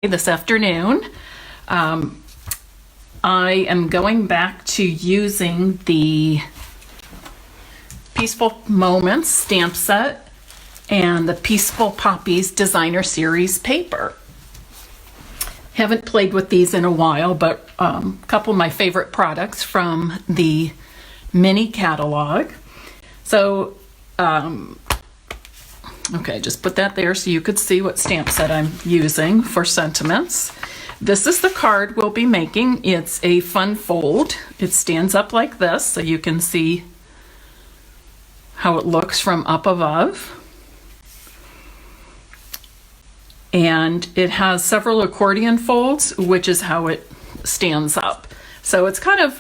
This afternoon. I am going back to using the Peaceful Moments stamp set and the Peaceful Poppies Designer Series paper. Haven't played with these in a while, but a couple of my favorite products from the mini catalog. So, okay, just put that there so you could see what stamp set I'm using for sentiments. This is the card we'll be making. It's a fun fold. It stands up like this so you can see how it looks from up above. And it has several accordion folds, which is how it stands up. So it's kind of,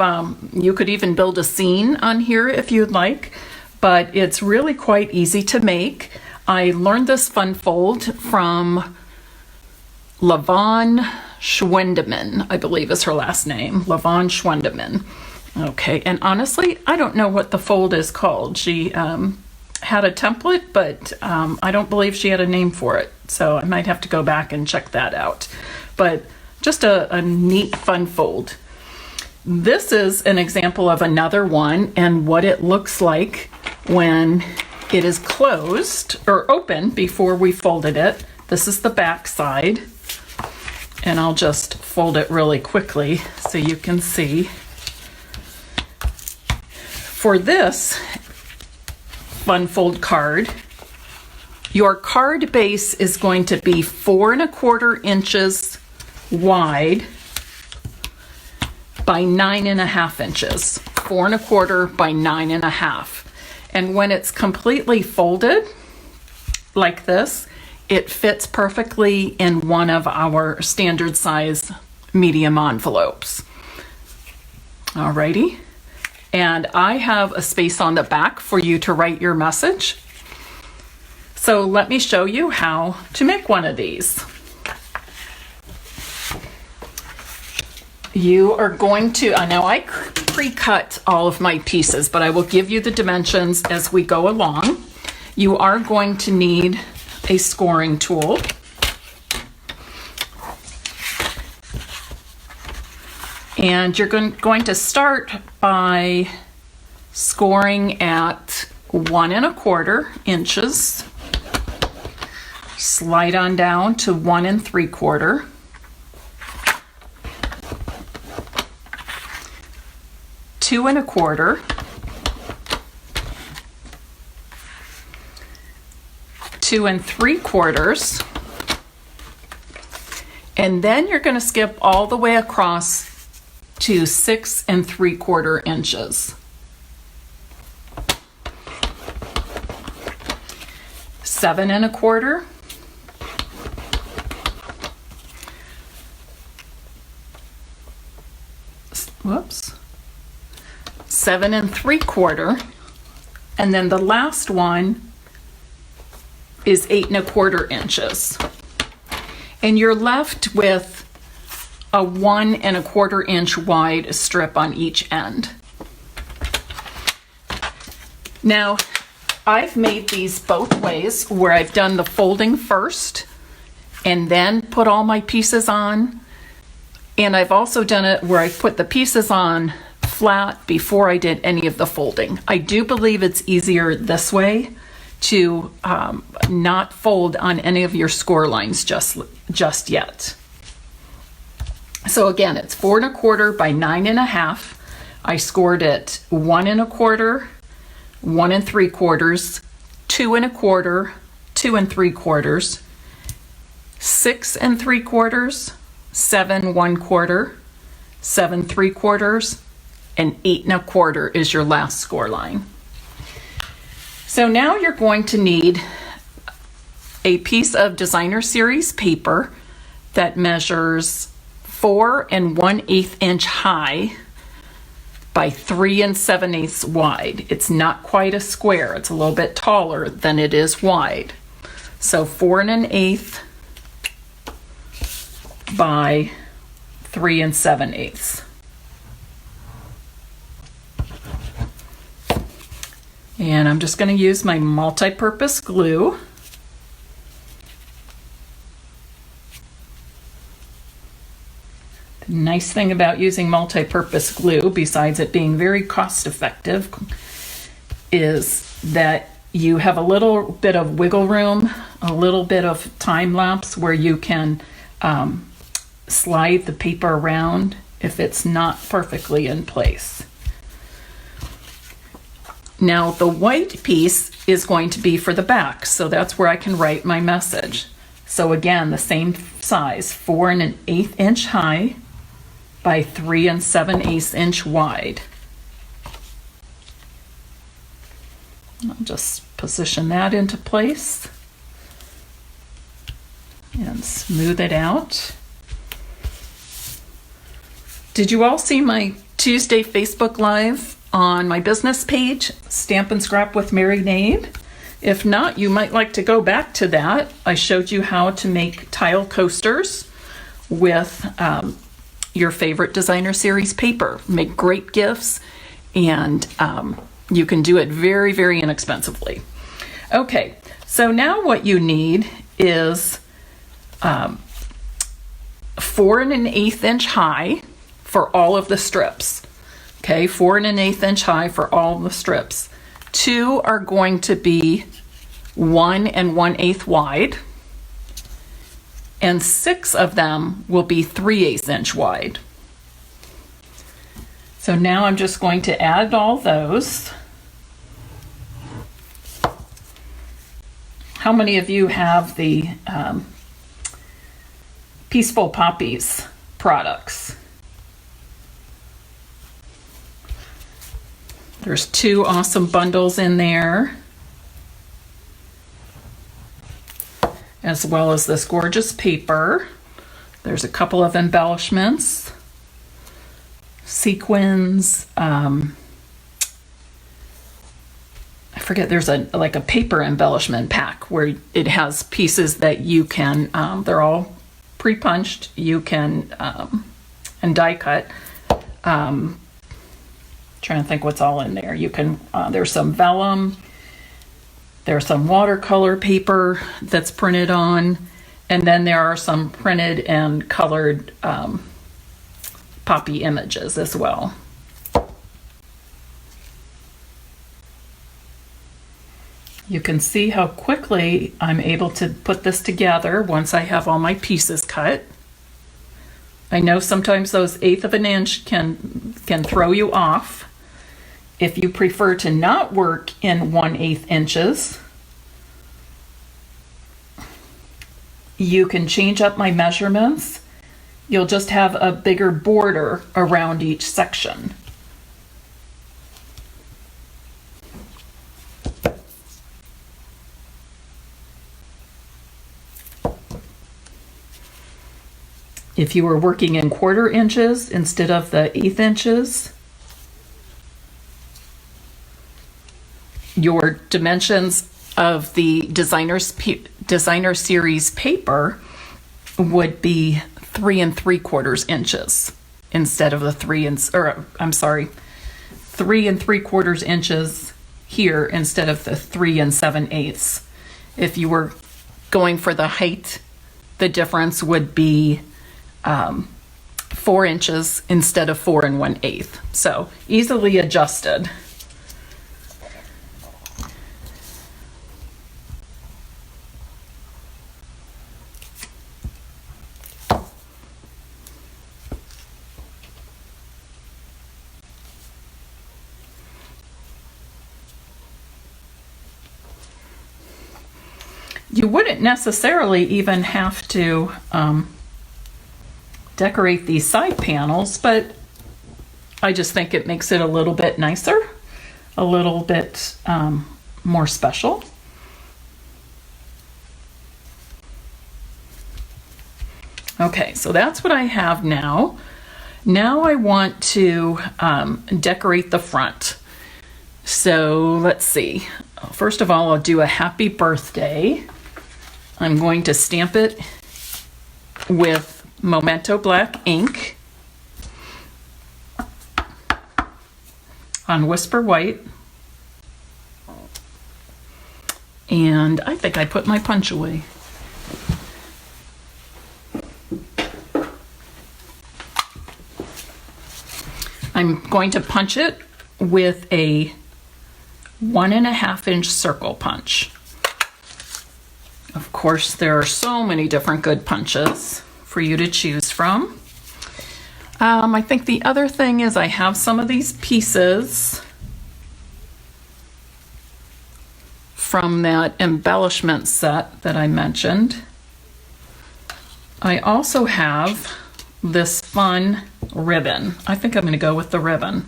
you could even build a scene on here if you'd like, but it's really quite easy to make. I learned this fun fold from Lavon Schwendeman, I believe is her last name, Lavon Schwendeman. Okay, and honestly, I don't know what the fold is called. She had a template, but I don't believe she had a name for it. So I might have to go back and check that out. But just a neat, fun fold. This is an example of another one and what it looks like when it is closed or open before we folded it. This is the back side, and I'll just fold it really quickly so you can see. For this fun fold card, your card base is going to be 4 1/4 inches wide by 9 1/2 inches. 4 1/4 by 9 1/2. And when it's completely folded like this, it fits perfectly in one of our standard size medium envelopes. Alrighty. And I have a space on the back for you to write your message. So let me show you how to make one of these. You are going to, now I pre-cut all of my pieces, but I will give you the dimensions as we go along. You are going to need a scoring tool. And you're going to start by scoring at 1 1/4 inches. Slide on down to 1 3/4. 2 1/4, 2 3/4, and then you're going to skip all the way across to 6 3/4 inches. 7 1/4, 7 3/4, and then the last one is 8 1/4 inches. And you're left with a 1 1/4 inch wide strip on each end. Now, I've made these both ways where I've done the folding first and then put all my pieces on. And I've also done it where I put the pieces on flat before I did any of the folding. I do believe it's easier this way to not fold on any of your score lines just yet. So again, it's 4 1/4 by 9 1/2. I scored it 1 1/4, 1 3/4, 2 1/4, 2 3/4, 6 3/4, 7 1/4, 7 3/4, and 8 1/4 is your last score line. So now you're going to need a piece of Designer Series paper that measures 4 1/8 inch high by 3 7/8 wide. It's not quite a square. It's a little bit taller than it is wide. So 4 1/8 by 3 7/8. And I'm just going to use my multi-purpose glue. Nice thing about using multi-purpose glue, besides it being very cost effective, is that you have a little bit of wiggle room, a little bit of time lapse where you can slide the paper around if it's not perfectly in place. Now the white piece is going to be for the back, so that's where I can write my message. So again, the same size, 4 1/8 inch high by 3 7/8 inch wide. I'll just position that into place and smooth it out. Did you all see my Tuesday Facebook Live on my business page, Stampin' Scrap with Mary Knabe? If not, you might like to go back to that. I showed you how to make tile coasters with your favorite designer series paper. Make great gifts, and you can do it very, very inexpensively. Okay, so now what you need is 4 1/8 inch high for all of the strips. Okay, 4 1/8 inch high for all the strips. 2 are going to be 1 1/8 wide, and 6 of them will be 3/8 inch wide. So now I'm just going to add all those. How many of you have the Peaceful Poppies products? There's 2 awesome bundles in there, as well as this gorgeous paper. There's a couple of embellishments, sequins, I forget, there's like a paper embellishment pack where it has pieces that you can, they're all pre-punched, you can, and die cut. Trying to think what's all in there. You can, there's some vellum, there's some watercolor paper that's printed on, and then there are some printed and colored poppy images as well. You can see how quickly I'm able to put this together once I have all my pieces cut. I know sometimes those 1/8 of an inch can throw you off. If you prefer to not work in 1/8 inches, you can change up my measurements. You'll just have a bigger border around each section. If you were working in 1/4 inches instead of the 1/8 inches, your dimensions of the designer series paper would be 3 3/4 inches instead of the 3 3/4 inches here instead of the 3 7/8. If you were going for the height, the difference would be 4 inches instead of 4 1/8. So easily adjusted. You wouldn't necessarily even have to decorate these side panels, but I just think it makes it a little bit nicer, a little bit more special. Okay, so that's what I have now. Now I want to decorate the front. So let's see. First of all, I'll do a happy birthday. I'm going to stamp it with Memento Black ink on Whisper White. And I think I put my punch away. I'm going to punch it with a 1.5-inch circle punch. Of course, there are so many different good punches for you to choose from. I think the other thing is I have some of these pieces from that embellishment set that I mentioned. I also have this fun ribbon. I think I'm going to go with the ribbon.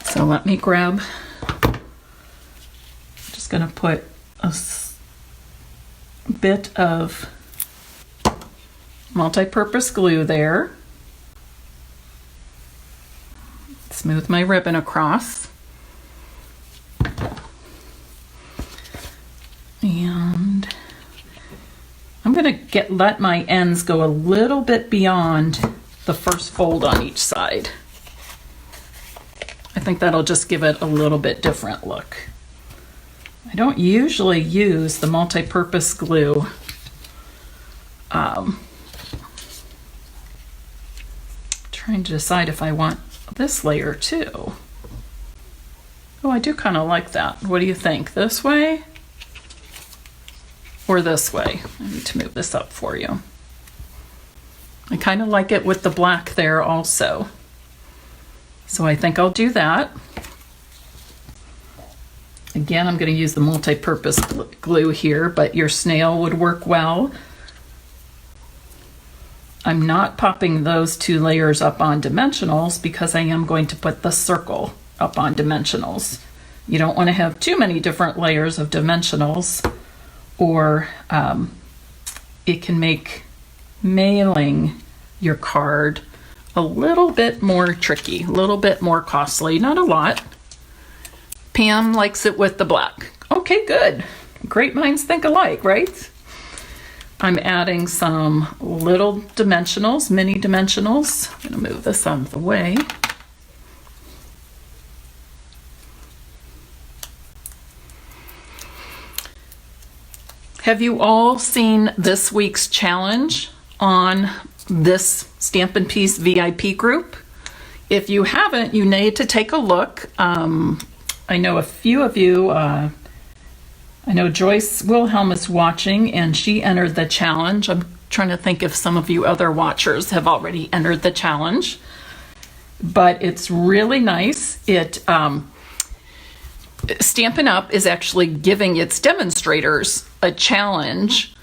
So let me grab, just going to put a bit of multi-purpose glue there. Smooth my ribbon across. And I'm going to let my ends go a little bit beyond the first fold on each side. I think that'll just give it a little bit different look. I don't usually use the multi-purpose glue trying to decide if I want this layer too. Oh, I do kind of like that. What do you think? This way or this way? I need to move this up for you. I kind of like it with the black there also. So I think I'll do that. Again, I'm going to use the multi-purpose glue here, but your snail would work well. I'm not popping those 2 layers up on dimensionals because I am going to put the circle up on dimensionals. You don't want to have too many different layers of dimensionals, or it can make mailing your card a little bit more tricky, a little bit more costly, not a lot. Pam likes it with the black. Okay, good. Great minds think alike, right? I'm adding some little dimensionals, mini dimensionals. I'm going to move this out of the way. Have you all seen this week's challenge on this Stampin' Piece VIP group? If you haven't, you need to take a look. I know a few of you, I know Joyce Wilhelm is watching and she entered the challenge. I'm trying to think if some of you other watchers have already entered the challenge, but it's really nice. Stampin' Up! Is actually giving its demonstrators a challenge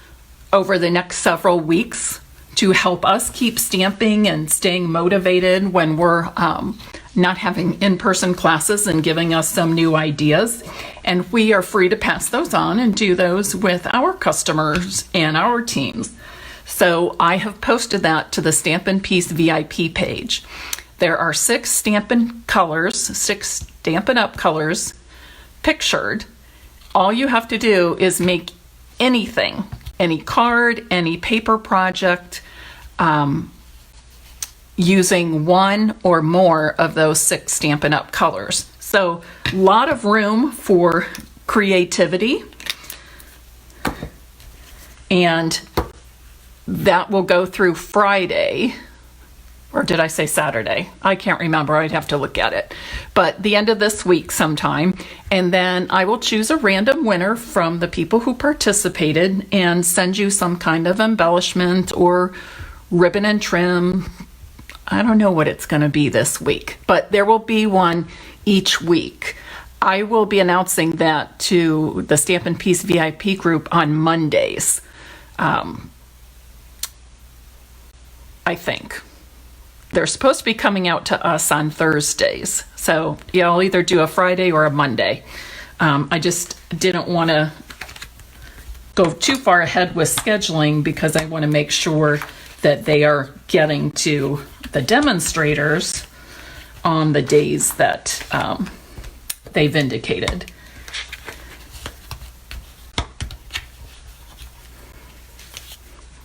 over the next several weeks to help us keep stamping and staying motivated when we're not having in-person classes, and giving us some new ideas. And we are free to pass those on and do those with our customers and our teams. So I have posted that to the Stampin' Piece VIP page. There are 6 Stampin' colors, 6 Stampin' Up! Colors pictured. All you have to do is make anything, any card, any paper project, using 1 or more of those 6 Stampin' Up! Colors. So a lot of room for creativity, and that will go through Friday, or did I say Saturday? I can't remember. I'd have to look at it. But the end of this week sometime, and then I will choose a random winner from the people who participated and send you some kind of embellishment or ribbon and trim. I don't know what it's going to be this week, but there will be one each week. I will be announcing that to the Stampin' Piece VIP group on Mondays, I think. They're supposed to be coming out to us on Thursdays. So yeah, I'll either do a Friday or a Monday. I just didn't want to go too far ahead with scheduling because I want to make sure that they are getting to the demonstrators on the days that they've indicated.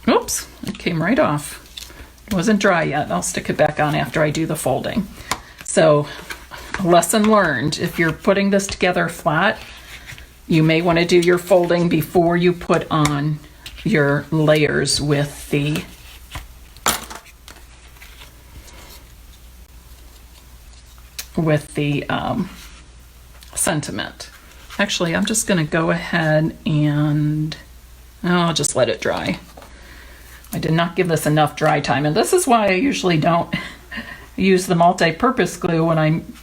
Oops, it came right off. It wasn't dry yet. I'll stick it back on after I do the folding. So, lesson learned, if you're putting this together flat, you may want to do your folding before you put on your layers with the with the sentiment. Actually, I'm just going to go ahead and I'll just let it dry. I did not give this enough dry time, and this is why I usually don't use the multi-purpose glue when I'm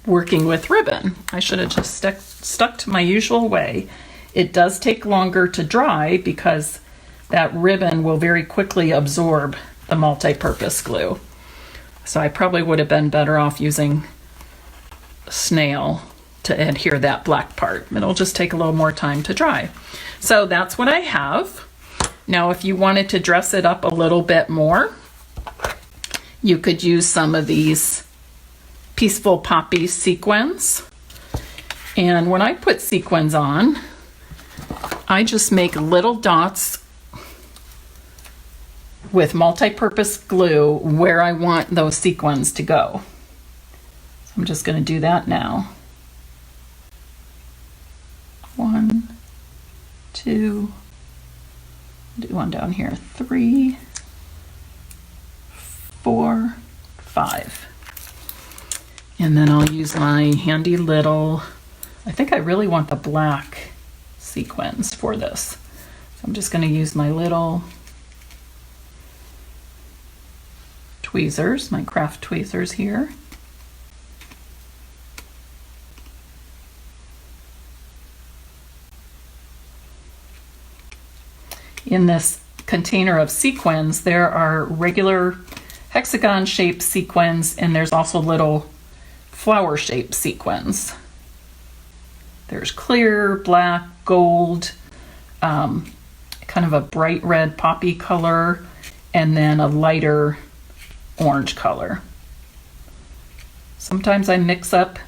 working with ribbon. I should have just stuck to my usual way. It does take longer to dry because that ribbon will very quickly absorb the multi-purpose glue. So I probably would have been better off using snail to adhere that black part. It'll just take a little more time to dry. So that's what I have. Now, if you wanted to dress it up a little bit more, you could use some of these Peaceful Poppies sequins. And when I put sequins on, I just make little dots with multi-purpose glue where I want those sequins to go. So I'm just going to do that now. 1, 2, do one down here, 3, 4, 5. And then I'll use my handy little, I think I really want the black sequins for this. So I'm just going to use my little tweezers, my craft tweezers here. In this container of sequins, there are regular hexagon shaped sequins, and there's also little flower shaped sequins. There's clear, black, gold, kind of a bright red poppy color, and then a lighter orange color. Sometimes I mix up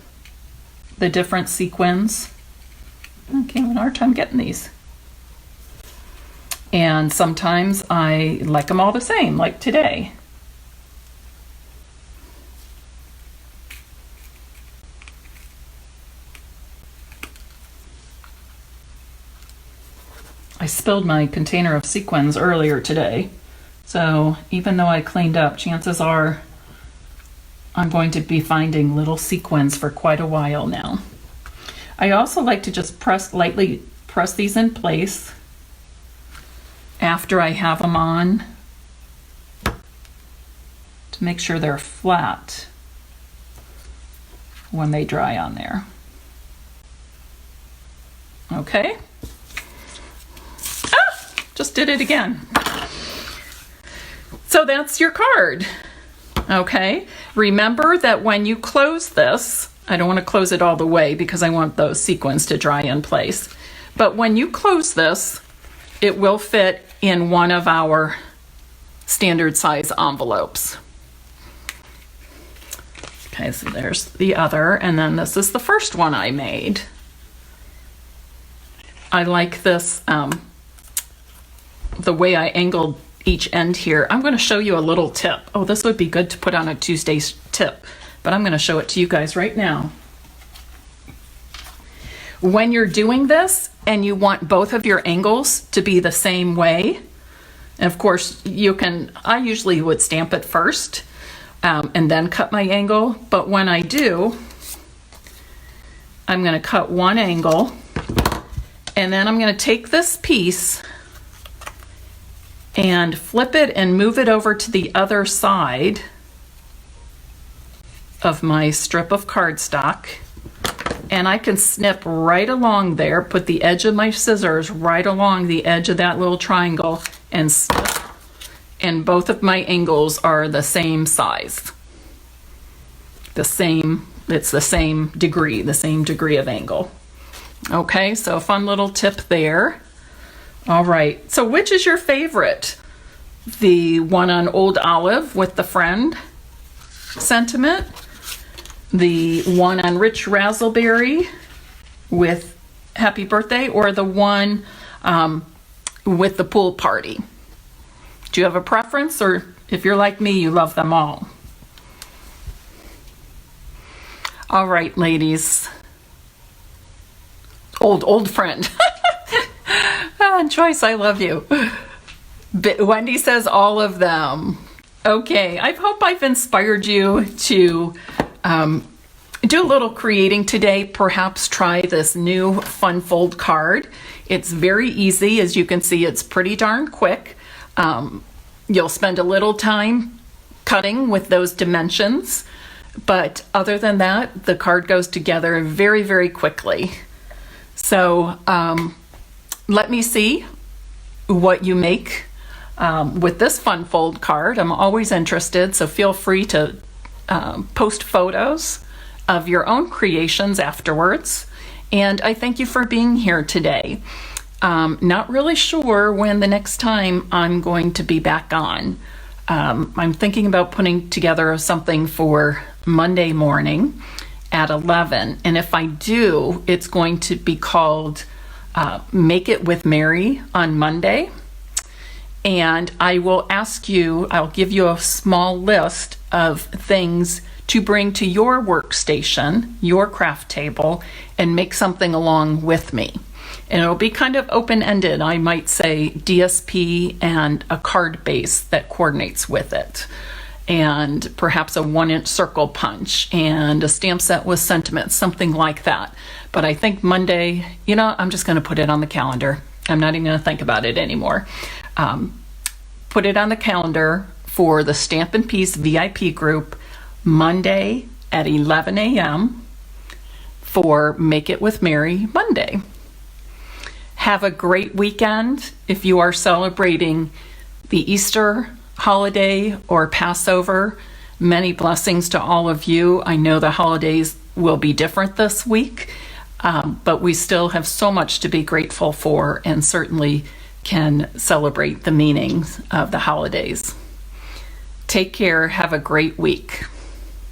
the different sequins. Okay, I'm having a hard time getting these. And sometimes I like them all the same, like today. I spilled my container of sequins earlier today, so even though I cleaned up, chances are I'm going to be finding little sequins for quite a while now. I also like to just lightly press these in place after I have them on to make sure they're flat when they dry on there. Okay. Just did it again. So that's your card. Okay. Remember that when you close this, I don't want to close it all the way because I want those sequins to dry in place. But when you close this, it will fit in one of our standard size envelopes. Okay, so there's the other, and then this is the first one I made. I like this, the way I angled each end here. I'm going to show you a little tip. Oh, this would be good to put on a Tuesday's tip, but I'm going to show it to you guys right now. When you're doing this and you want both of your angles to be the same way, and of course you can, I usually would stamp it first and then cut my angle, but when I do, I'm going to cut one angle and then I'm going to take this piece and flip it and move it over to the other side of my strip of cardstock. And I can snip right along there, put the edge of my scissors right along the edge of that little triangle and snip. And both of my angles are the same size. It's the same degree of angle. Okay, so a fun little tip there. All right, so which is your favorite? The one on Old Olive with the friend sentiment? The one on Rich Razzleberry with Happy Birthday, or the one with the pool party? Do you have a preference, or if you're like me, you love them all? All right, ladies. Old friend. Joyce, I love you. Wendy says all of them. Okay, I hope I've inspired you to do a little creating today. Perhaps try this new fun fold card. It's very easy. As you can see, it's pretty darn quick. You'll spend a little time cutting with those dimensions, but other than that, the card goes together very, very quickly. So let me see what you make with this fun fold card. I'm always interested, so feel free to post photos of your own creations afterwards. And I thank you for being here today. Not really sure when the next time I'm going to be back on. I'm thinking about putting together something for Monday morning at 11. And if I do, it's going to be called Make It with Mary on Monday. And I will ask you, I'll give you a small list of things to bring to your workstation, your craft table, and make something along with me. And it'll be kind of open-ended. I might say DSP and a card base that coordinates with it, and perhaps a 1-inch circle punch and a stamp set with sentiments, something like that. But I think Monday, I'm just going to put it on the calendar. I'm not even going to think about it anymore. Put it on the calendar for the Stampin' Piece VIP group Monday at 11 a.m. for Make It with Mary Monday. Have a great weekend. If you are celebrating the Easter holiday or Passover, many blessings to all of you. I know the holidays will be different this week, but we still have so much to be grateful for, and certainly can celebrate the meanings of the holidays. Take care. Have a great week.